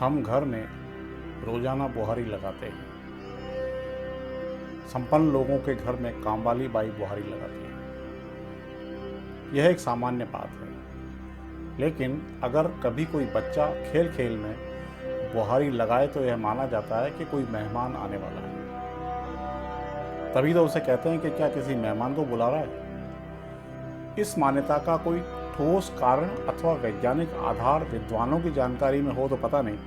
हम घर में रोजाना बुहारी लगाते हैं। संपन्न लोगों के घर में कामवाली बाई बुहारी लगाती है। यह एक सामान्य बात है, लेकिन अगर कभी कोई बच्चा खेल खेल में बुहारी लगाए तो यह माना जाता है कि कोई मेहमान आने वाला है। तभी तो उसे कहते हैं कि क्या किसी मेहमान को बुला रहा है। इस मान्यता का कोई ठोस कारण अथवा वैज्ञानिक आधार विद्वानों की जानकारी में हो तो पता नहीं,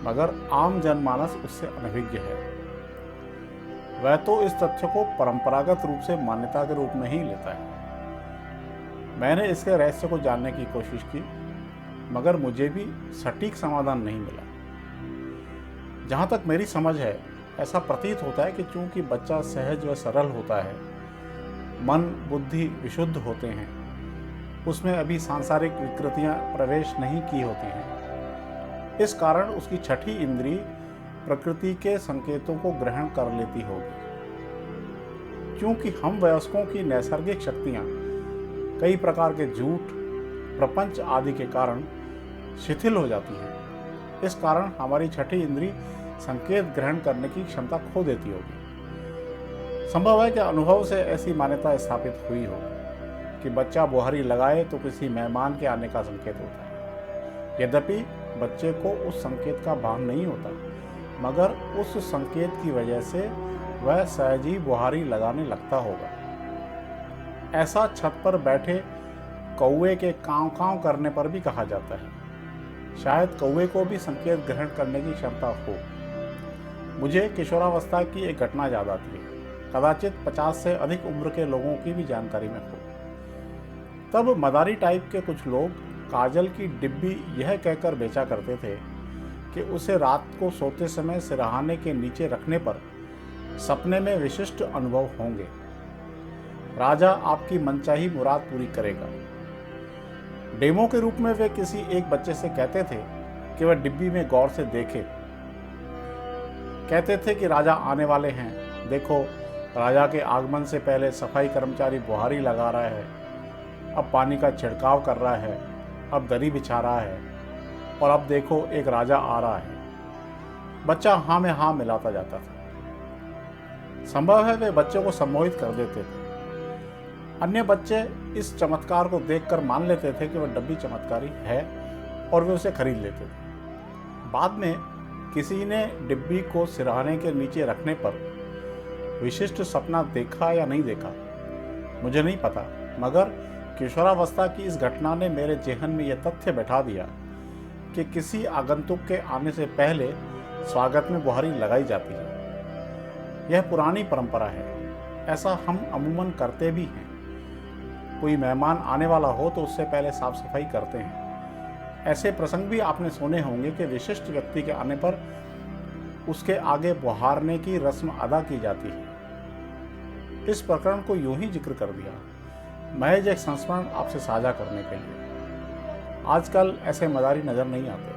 मगर आम जनमानस उससे अनभिज्ञ है। वह तो इस तथ्य को परंपरागत रूप से मान्यता के रूप में ही लेता है। मैंने इसके रहस्य को जानने की कोशिश की, मगर मुझे भी सटीक समाधान नहीं मिला। जहाँ तक मेरी समझ है, ऐसा प्रतीत होता है कि चूंकि बच्चा सहज व सरल होता है, मन बुद्धि विशुद्ध होते हैं, उसमें अभी सांसारिक विकृतियां प्रवेश नहीं की होती हैं, इस कारण उसकी छठी इंद्री प्रकृति के संकेतों को ग्रहण कर लेती होगी। क्योंकि हम वयस्कों की नैसर्गिक शक्तियां कई प्रकार के झूठ प्रपंच आदि के कारण शिथिल हो जाती हैं, इस कारण हमारी छठी इंद्री संकेत ग्रहण करने की क्षमता खो देती होगी। संभव है कि अनुभव से ऐसी मान्यता स्थापित हुई हो कि बच्चा बुहारी लगाए तो किसी मेहमान के आने का संकेत होता है। यद्यपि बच्चे को उस संकेत का भान नहीं होता, मगर उस संकेत की वजह से वह सहज ही बुहारी लगाने लगता होगा। ऐसा छत पर बैठे कौवे के कांव कांव करने पर भी कहा जाता है। शायद कौवे को भी संकेत ग्रहण करने की क्षमता हो। मुझे किशोरावस्था की एक घटना याद आती है। कदाचित 50 से अधिक उम्र के लोगों की भी जानकारी में हो। तब मदारी टाइप के कुछ लोग काजल की डिब्बी यह कहकर बेचा करते थे कि उसे रात को सोते समय सिरहाने के नीचे रखने पर सपने में विशिष्ट अनुभव होंगे। राजा आपकी मनचाही मुराद पूरी करेगा। डेमो के रूप में वे किसी एक बच्चे से कहते थे कि वह डिब्बी में गौर से देखे। कहते थे कि राजा आने वाले हैं, देखो राजा के आगमन से पहले सफाई कर्मचारी बुहारी लगा रहा है, अब पानी का छिड़काव कर रहा है, अब दरी बिछा रहा है, और अब देखो एक राजा आ रहा है। बच्चा हाँ में हाँ मिलाता जाता था। संभव है वे बच्चे को सम्मोहित कर देते थे। अन्य बच्चे इस चमत्कार को देखकर मान लेते थे कि वह डब्बी चमत्कारी है और वे उसे खरीद लेते थे। बाद में किसी ने डिब्बी को सिरहाने के नीचे रखने पर विशिष्ट सपना देखा या नहीं देखा मुझे नहीं पता, मगर किशोरावस्था की इस घटना ने मेरे जेहन में यह तथ्य बैठा दिया कि किसी आगंतुक के आने से पहले स्वागत में बुहारी लगाई जाती है। यह पुरानी परंपरा है, ऐसा हम अमूमन करते भी हैं। कोई मेहमान आने वाला हो तो उससे पहले साफ सफाई करते हैं। ऐसे प्रसंग भी आपने सुने होंगे कि विशिष्ट व्यक्ति के आने पर उसके आगे बुहारने की रस्म अदा की जाती है। इस प्रकरण को यूं ही जिक्र कर दिया, महज एक संस्मरण आपसे साझा करने के लिए। आजकल ऐसे मदारी नजर नहीं आते।